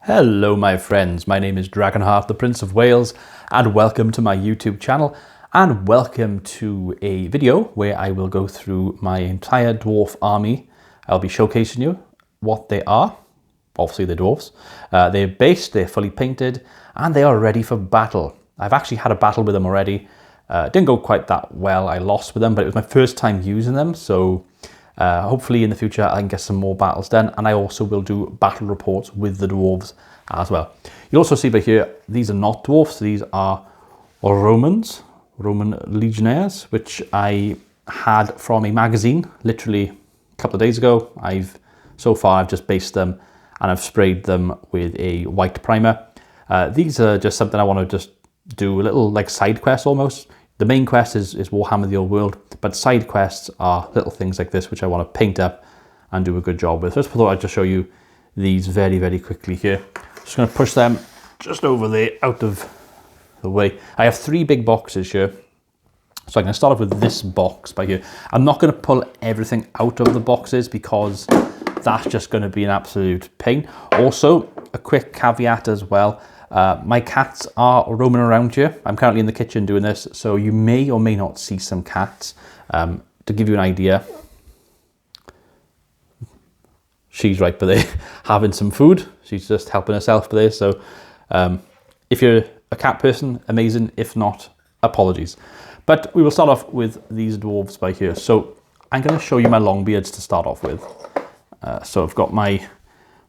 Hello my friends, my name is DragonHeart, the Prince of Wales, and welcome to my YouTube channel, and welcome to a video where I will go through my entire dwarf army. I'll be showcasing you what they are. Obviously they're dwarfs. They're based, they're fully painted, and they are ready for battle. I've actually had a battle with them already. Didn't go quite that well, I lost with them, but it was my first time using them, so hopefully in the future I can get some more battles done, and I also will do battle reports with the dwarves as well. You'll also see by here, these are not dwarfs, these are Roman legionnaires, which I had from a magazine literally a couple of days ago. So far I've just based them and I've sprayed them with a white primer. These are just something I want to just do a little like side quest almost. The main quest is Warhammer the Old World, but side quests are little things like this which I want to paint up and do a good job with. So I just thought I'd just show you these very, very quickly here. Just going to push them just over there, out of the way. I have 3 big boxes here. So I'm going to start off with this box by here. I'm not going to pull everything out of the boxes because that's just going to be an absolute pain. Also, a quick caveat as well. My cats are roaming around here. I'm currently in the kitchen doing this, so you may or may not see some cats. To give you an idea, she's right by there having some food. She's just helping herself by there. So if you're a cat person, amazing. If not, apologies. But we will start off with these dwarves by here. So I'm going to show you my Longbeards to start off with. So I've got my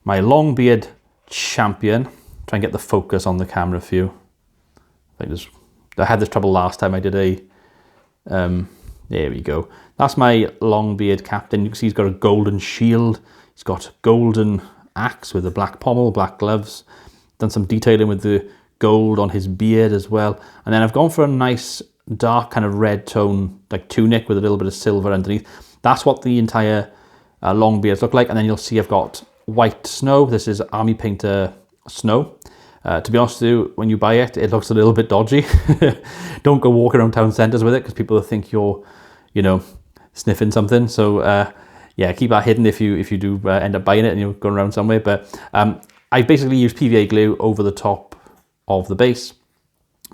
Longbeard champion. Try and get the focus on the camera for you. I had this trouble last time I did a... there we go. That's my Longbeard captain. You can see he's got a golden shield. He's got golden axe with a black pommel, black gloves. Done some detailing with the gold on his beard as well. And then I've gone for a nice dark kind of red tone, like tunic with a little bit of silver underneath. That's what the entire Longbeards look like. And then you'll see I've got white snow. This is Army Painter Snow. To be honest with you, when you buy it, it looks a little bit dodgy. Don't go walking around town centres with it because people will think you're, you know, sniffing something. So yeah, keep that hidden if you do end up buying it and you're going around somewhere. But I basically use PVA glue over the top of the base,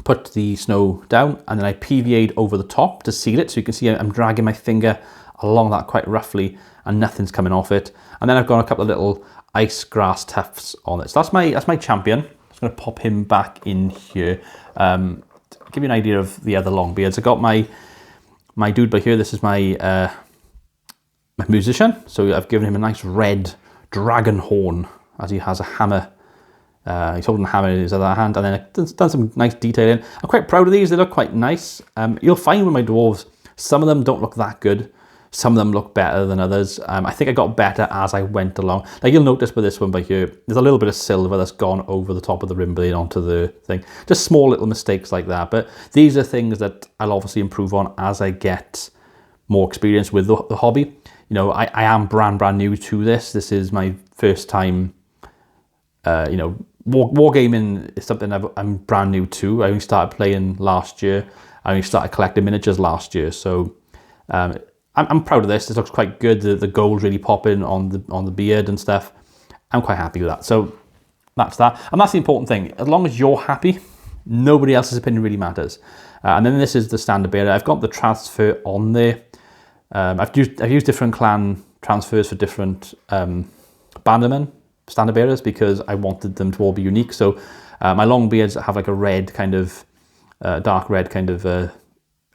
put the snow down, and then I PVA'd over the top to seal it. So you can see I'm dragging my finger along that quite roughly and nothing's coming off it. And then I've got a couple of little ice grass tufts on it. So that's my champion. I'm just going to pop him back in here. To give you an idea of the other Longbeards, I got my dude by here. This is my musician. So I've given him a nice red dragon horn as he has a hammer. He's holding a hammer in his other hand, and then I've done some nice detailing. I'm quite proud of these. They look quite nice. You'll find with my dwarves, some of them don't look that good. Some of them look better than others. I think I got better as I went along. Like you'll notice with this one by here, there's a little bit of silver that's gone over the top of the rim blade onto the thing. Just small little mistakes like that. But these are things that I'll obviously improve on as I get more experience with the hobby. You know, I am brand new to this. This is my first time, you know, wargaming is something I'm brand new to. I only started playing last year. I only started collecting miniatures last year. So I'm proud of this. This looks quite good. The gold really popping on the beard and stuff. I'm quite happy with that. So that's that. And that's the important thing. As long as you're happy, nobody else's opinion really matters. And then this is the standard bearer. I've got the transfer on there. I've used different clan transfers for different bannermen, standard bearers, because I wanted them to all be unique. So my Longbeards have like a red kind of, dark red kind of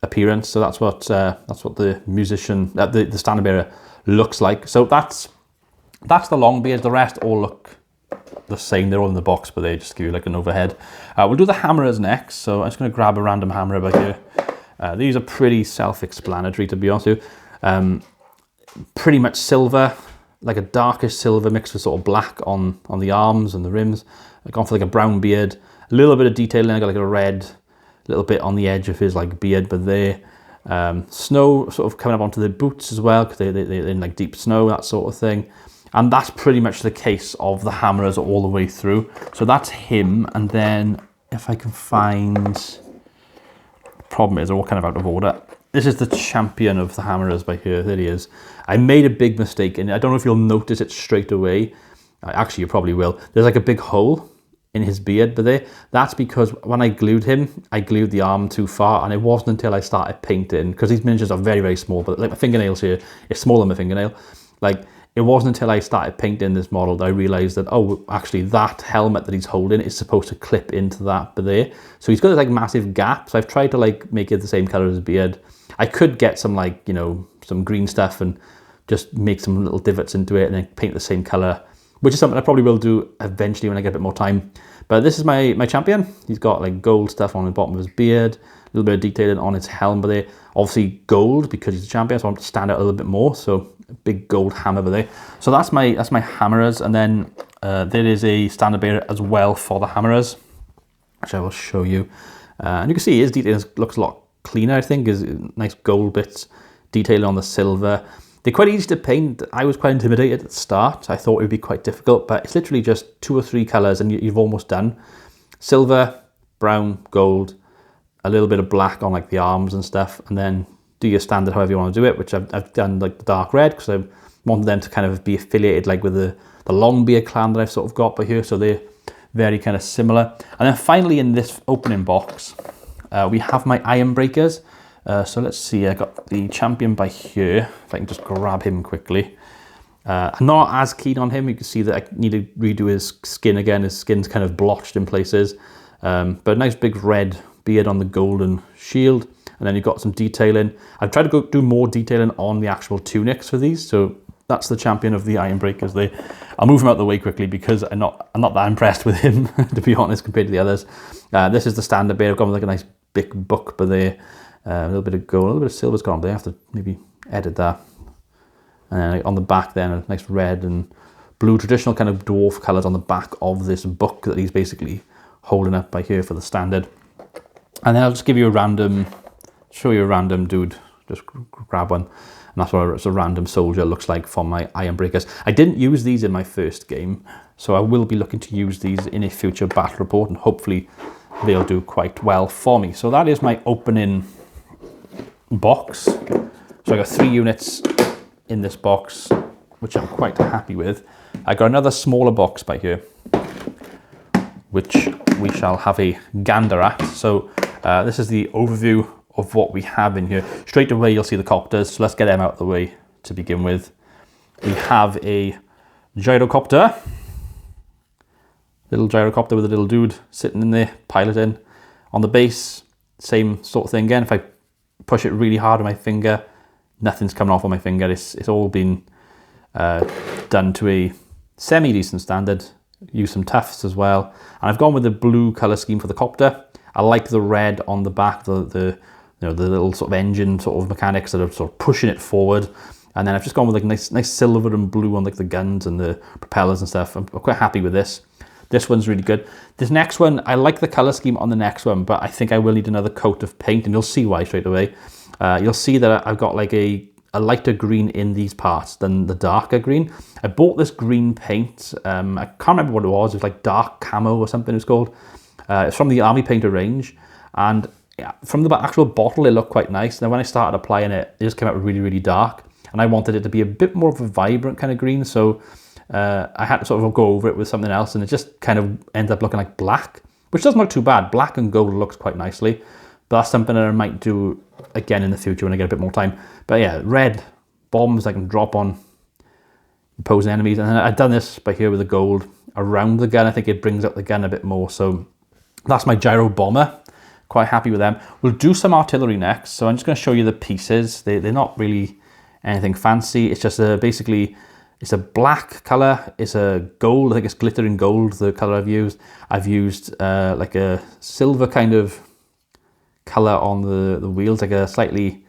appearance. So that's what the musician, the standard bearer looks like. So that's the Longbeards. The rest all look the same. They're all in the box, but they just give you like an overhead. We'll do the hammerers next. So I'm just going to grab a random hammerer by here. These are pretty self-explanatory, to be honest with you. Pretty much silver, like a darkish silver mixed with sort of black on the arms and the rims. I've gone for like a brown beard, a little bit of detailing. I got like a red little bit on the edge of his like beard, but there. Snow sort of coming up onto the boots as well, because they're in like deep snow, that sort of thing. And that's pretty much the case of the hammerers all the way through. So that's him. And then if I can find, the problem is they're all kind of out of order. This is the champion of the hammerers by here. There he is. I made a big mistake, and I don't know if you'll notice it straight away. Actually, you probably will. There's like a big hole in his beard, but that's because when I glued him, I glued the arm too far, and it wasn't until I started painting, because these miniatures are very, very small, but like my fingernails here, it's smaller than my fingernail. Like, it wasn't until I started painting this model that I realized that, oh, actually that helmet that he's holding is supposed to clip into that there. So he's got this like massive gap. So I've tried to like make it the same color as his beard. I could get some like, you know, some green stuff and just make some little divots into it and then paint the same color, which is something I probably will do eventually when I get a bit more time. But this is my champion. He's got like gold stuff on the bottom of his beard, a little bit of detailing on his helmet there. Obviously gold because he's a champion, so I want to stand out a little bit more. So a big gold hammer over there. So that's my hammerers, and then there is a standard bearer as well for the hammerers, which I will show you. And you can see his detail looks a lot cleaner, I think. Is nice gold bits, detailing on the silver. They're quite easy to paint. I was quite intimidated at the start. I thought it would be quite difficult, but it's literally just 2 or 3 colors and you've almost done. Silver, brown, gold, a little bit of black on like the arms and stuff, and then do your standard however you want to do it, which I've done like the dark red because I wanted them to kind of be affiliated like with the Longbeard clan that I've sort of got by here, so they're very kind of similar. And then finally in this opening box, we have my Iron Breakers. So let's see, I got the champion by here, if I can just grab him quickly. I'm not as keen on him. You can see that I need to redo his skin again. His skin's kind of blotched in places, but a nice big red beard on the golden shield. And then you've got some detailing. I've tried to go do more detailing on the actual tunics for these. So that's the champion of the Iron Breakers there. I'll move him out of the way quickly because I'm not that impressed with him, to be honest, compared to the others. This is the standard beard. I've gone with like a nice big book, but there. A little bit of gold, a little bit of silver's gone there. I have to maybe edit that. And then on the back then, a nice red and blue, traditional kind of dwarf colours on the back of this book that he's basically holding up by here for the standard. And then I'll just give you a random, show you a random dude, just grab one. And that's what a random soldier looks like from my Iron Breakers. I didn't use these in my first game, so I will be looking to use these in a future battle report, and hopefully they'll do quite well for me. So that is my opening box. So I got 3 units in this box, which I'm quite happy with. I got another smaller box by here, which we shall have a gander at. So this is the overview of what we have in here. Straight away you'll see the copters, so let's get them out of the way to begin with. We have a gyrocopter, little gyrocopter with a little dude sitting in there piloting. On the base, same sort of thing again. If I push it really hard with my finger, nothing's coming off on my finger. It's all been done to a semi-decent standard. Use some tufts as well, and I've gone with the blue color scheme for the copter. I like the red on the back, the little sort of engine sort of mechanics that are sort of pushing it forward. And then I've just gone with like nice silver and blue on like the guns and the propellers and stuff. I'm quite happy with this. This one's really good. This next one, I like the color scheme on the next one, but I think I will need another coat of paint, and you'll see why straight away. You'll see that I've got like a lighter green in these parts than the darker green. I bought this green paint. I can't remember what it was. It was like dark camo or something it was called. It's from the Army Painter range, and from the actual bottle it looked quite nice. Then when I started applying it, it just came out really, really dark, and I wanted it to be a bit more of a vibrant kind of green, so I had to sort of go over it with something else, and it just kind of ended up looking like black, which doesn't look too bad. Black and gold looks quite nicely, but that's something that I might do again in the future when I get a bit more time. But yeah, red bombs I can drop on opposing enemies, and then I've done this by here with the gold around the gun. I think it brings up the gun a bit more, so that's my gyro bomber. Quite happy with them. We'll do some artillery next, so I'm just going to show you the pieces. They're not really anything fancy. It's just basically, it's a black color. It's a gold. I think it's glittering gold, the color I've used. I've used like a silver kind of color on the wheels, like a slightly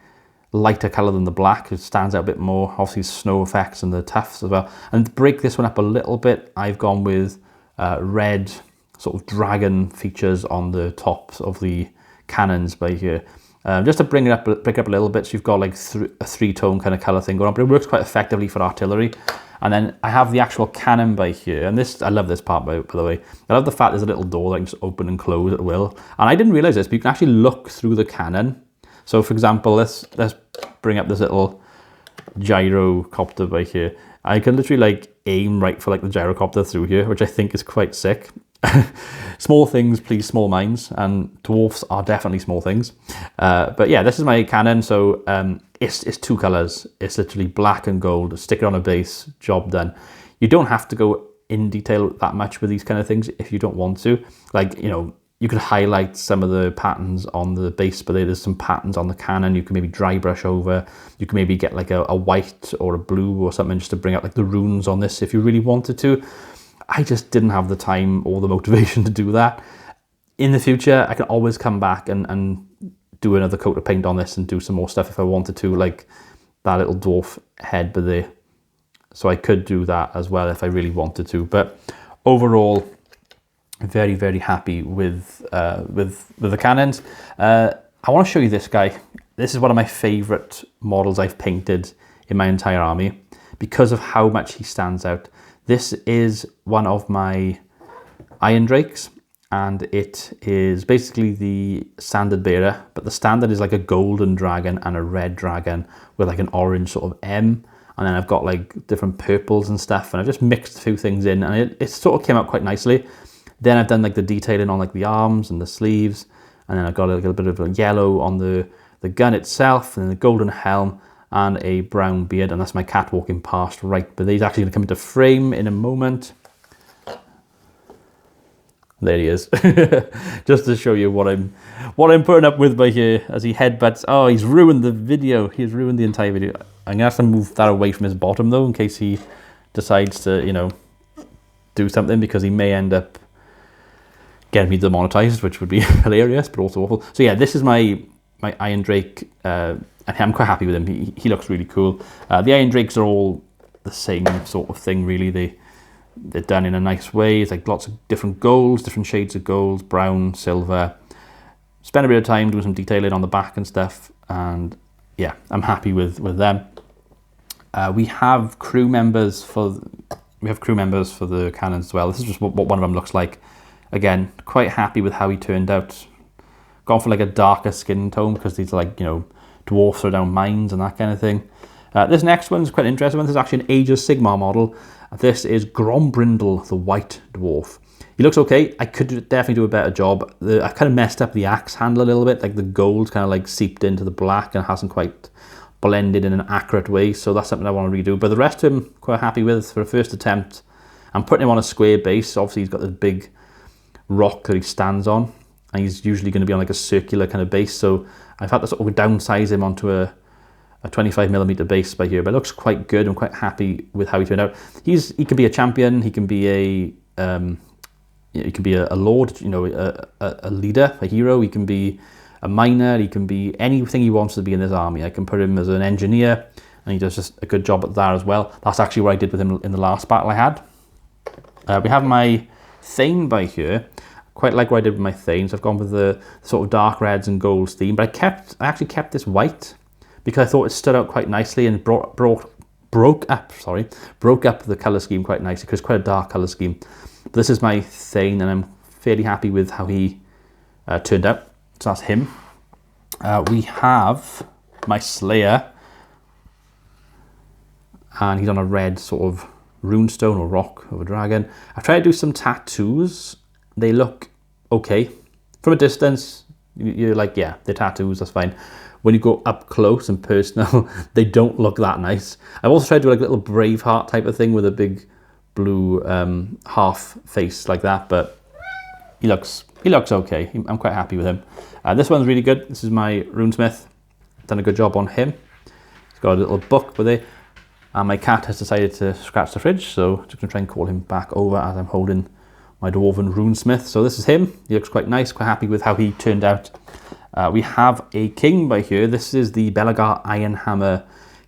lighter color than the black. It stands out a bit more. Obviously snow effects and the tufts as well. And to break this one up a little bit, I've gone with red sort of dragon features on the tops of the cannons by here. Just to break it up a little bit, so you've got like a 3-tone kind of color thing going on, but it works quite effectively for artillery. And then I have the actual cannon by here, and this, I love this part by the way. I love the fact there's a little door that I can just open and close at will. And I didn't realize this, but you can actually look through the cannon. So for example, let's bring up this little gyrocopter by here. I can literally like aim right for like the gyrocopter through here, which I think is quite sick. Small things please small minds, and dwarfs are definitely small things. But yeah, this is my cannon. So it's two colors. It's literally black and gold. Stick it on a base, job done. You don't have to go in detail that much with these kind of things if you don't want to. Like, you know, you could highlight some of the patterns on the base, but there's some patterns on the cannon you can maybe dry brush over. You can maybe get like a white or a blue or something just to bring out like the runes on this if you really wanted to. I just didn't have the time or the motivation to do that. In the future, I can always come back and do another coat of paint on this and do some more stuff if I wanted to, like that little dwarf head by there. So I could do that as well if I really wanted to. But overall, very, very happy with the cannons. I want to show you this guy. This is one of my favorite models I've painted in my entire army because of how much he stands out. This is one of my Iron Drakes, and it is basically the standard bearer, but the standard is like a golden dragon and a red dragon with like an orange sort of M, and then I've got like different purples and stuff, and I've just mixed a few things in, and it sort of came out quite nicely. Then I've done like the detailing on like the arms and the sleeves, and then I've got a little bit of a yellow on the gun itself, and then the golden helm, and a brown beard, and that's my cat walking past right. But he's actually going to come into frame in a moment. There he is. Just to show you what I'm putting up with by here as he headbutts. Oh, he's ruined the video. He's ruined the entire video. I'm gonna have to move that away from his bottom though, in case he decides to, you know, do something, because he may end up getting me demonetized, which would be hilarious, but also awful. So yeah, this is my Iron Drake. I'm quite happy with him. He looks really cool. The Iron Drakes are all the same sort of thing, really. They're done in a nice way. It's like lots of different golds, different shades of gold, brown, silver. Spend a bit of time doing some detailing on the back and stuff, and yeah, I'm happy with them. We have crew members for the cannons as well. This is just what one of them looks like. Again, quite happy with how he turned out. Gone for like a darker skin tone because these are like, you know, dwarfs are down mines and that kind of thing. This next one's quite an interesting one. This is actually an Age of Sigmar model. This is Grombrindle, the white dwarf. He looks okay. I could definitely do a better job. I kind of messed up the axe handle a little bit. Like the gold kind of like seeped into the black and hasn't quite blended in an accurate way. So that's something I want to redo. But the rest of him, quite happy with for a first attempt. I'm putting him on a square base. Obviously, he's got this big rock that he stands on, and he's usually going to be on like a circular kind of base. So I've had to sort of downsize him onto a 25mm base by here, but it looks quite good. I'm quite happy with how he turned out. He can be a champion. He can be a lord, you know, a leader, a hero. He can be a miner. He can be anything he wants to be in this army. I can put him as an engineer, and he does just a good job at that as well. That's actually what I did with him in the last battle I had. We have my Thane by here. Quite like what I did with my Thane. So I've gone with the sort of dark reds and golds theme, but I actually kept this white because I thought it stood out quite nicely and broke up the colour scheme quite nicely, because it's quite a dark colour scheme. But this is my Thane, and I'm fairly happy with how he turned out. So that's him. We have my Slayer, and he's on a red sort of runestone or rock of a dragon. I've tried to do some tattoos. They look okay. From a distance, you're like, yeah, they're tattoos, that's fine. When you go up close and personal, they don't look that nice. I've also tried to do like a little Braveheart type of thing with a big blue half face like that, but he looks okay. I'm quite happy with him. This one's really good. This is my Runesmith. Done a good job on him. He's got a little book with it. And my cat has decided to scratch the fridge, so I'm just going to try and call him back over as I'm holding my Dwarven Runesmith. So this is him. He looks quite nice, quite happy with how he turned out. We have a king by here. This is the Belagar Ironhammer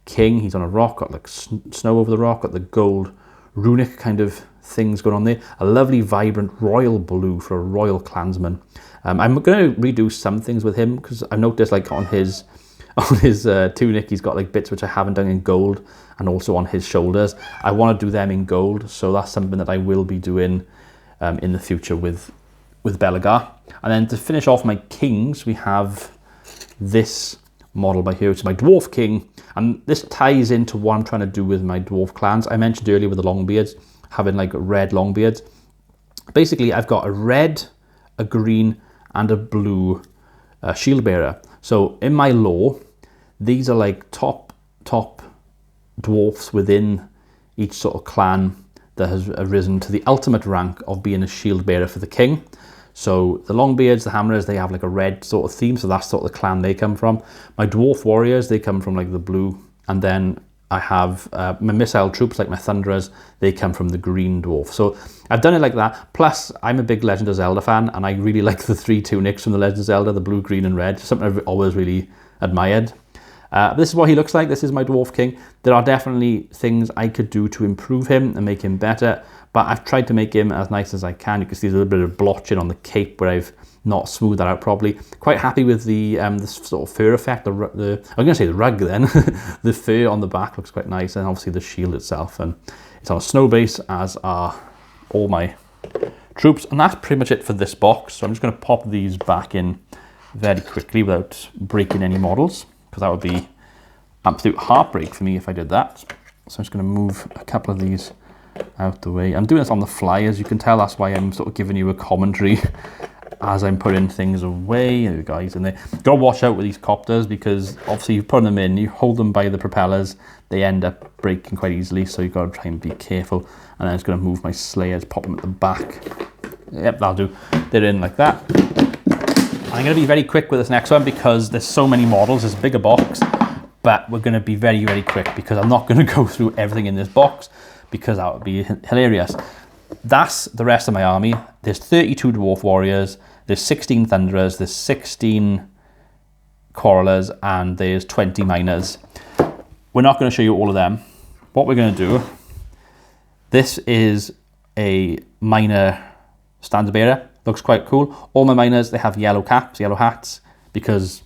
king. He's on a rock, got like snow over the rock, got the gold runic kind of things going on there. A lovely, vibrant royal blue for a royal clansman. I'm going to redo some things with him, because I've noticed like on his tunic, he's got like bits which I haven't done in gold, and also on his shoulders. I want to do them in gold, so that's something that I will be doing in the future with Belagar. And then to finish off my kings, we have this model by here, which is my Dwarf King. And this ties into what I'm trying to do with my dwarf clans. I mentioned earlier with the long beards, having like red long beards. Basically, I've got a red, a green, and a blue shield bearer. So in my lore, these are like top dwarfs within each sort of clan that has arisen to the ultimate rank of being a shield bearer for the king. So the Longbeards, the Hammerers, they have like a red sort of theme, so that's sort of the clan they come from. My Dwarf Warriors, they come from like the blue, and then I have my Missile Troops, like my Thunderers, they come from the green dwarf. So I've done it like that. Plus, I'm a big Legend of Zelda fan, and I really like the 3 tunics from the Legend of Zelda, the blue, green, and red. Something I've always really admired. This is what he looks like. This is my Dwarf King. There are definitely things I could do to improve him and make him better, but I've tried to make him as nice as I can. You can see there's a little bit of blotching on the cape where I've not smoothed that out properly. Quite happy with the sort of fur effect. I'm going to say the rug then. The fur on the back looks quite nice, and obviously the shield itself. And it's on a snow base, as are all my troops. And that's pretty much it for this box. So I'm just going to pop these back in very quickly without breaking any models, because that would be absolute heartbreak for me if I did that. So I'm just going to move a couple of these out the way. I'm doing this on the fly, as you can tell. That's why I'm sort of giving you a commentary as I'm putting things away. There we go, guys. And they got to watch out with these copters, because obviously you put them in, you hold them by the propellers, they end up breaking quite easily. So you've got to try and be careful. And then I'm just going to move my slayers, pop them at the back. Yep, that'll do. They're in like that. I'm going to be very quick with this next one because there's so many models. It's a bigger box, but we're going to be very, very quick because I'm not going to go through everything in this box, because that would be hilarious. That's the rest of my army. There's 32 Dwarf Warriors, there's 16 Thunderers, there's 16 Quarrelers, and there's 20 Miners. We're not going to show you all of them. What we're going to do, this is a Miner standard bearer. Looks quite cool. All my miners, they have yellow caps, yellow hats, because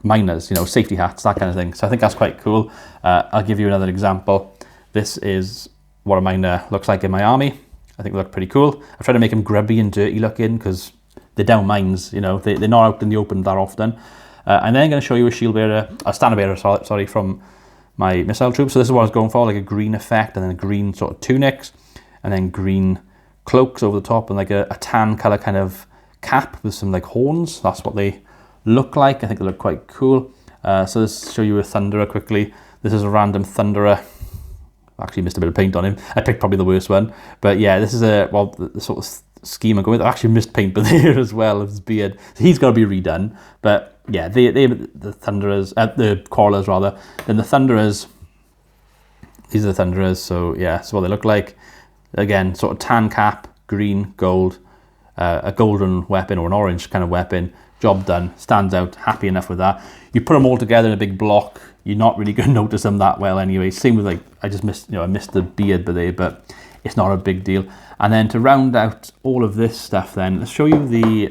miners, you know, safety hats, that kind of thing. So I think that's quite cool. I'll give you another example. This is what a miner looks like in my army. I think they look pretty cool. I've tried to make them grubby and dirty looking because they're down mines, you know, they're not out in the open that often. And then I'm going to show you a shield bearer, a standard bearer, sorry, from my missile troops. So this is what I was going for, like a green effect, and then a green sort of tunics, and then green cloaks over the top, and like a tan color kind of cap with some like horns. That's what they look like. I think they look quite cool. So let's show you a Thunderer quickly. This is a random Thunderer. Actually missed a bit of paint on him. I picked probably the worst one. But yeah, this is the sort of scheme I'm going with. I actually missed paint but there as well of his beard. So he's got to be redone. But yeah, the Thunderers, the Quarrelers rather. Then the Thunderers, these are the Thunderers. So yeah, that's what they look like. Again, sort of tan cap, green, gold, a golden weapon or an orange kind of weapon. Job done, stands out, happy enough with that. You put them all together in a big block, you're not really going to notice them that well anyway. Same with like, I just missed, I missed the beard but it's not a big deal. And then to round out all of this stuff then, let's show you the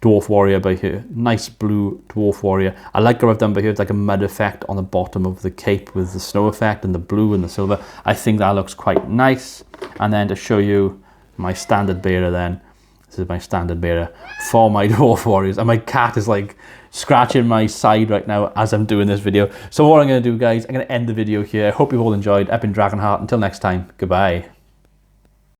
Dwarf Warrior by here. Nice blue Dwarf Warrior. I like what I've done by here. It's like a mud effect on the bottom of the cape with the snow effect and the blue and the silver. I think that looks quite nice. And then to show you my standard bearer then. This is my standard bearer for my Dwarf Warriors. And my cat is like scratching my side right now as I'm doing this video. So what I'm going to do, guys, I'm going to end the video here. I hope you've all enjoyed. I've been DragonHeart. Until next time, goodbye.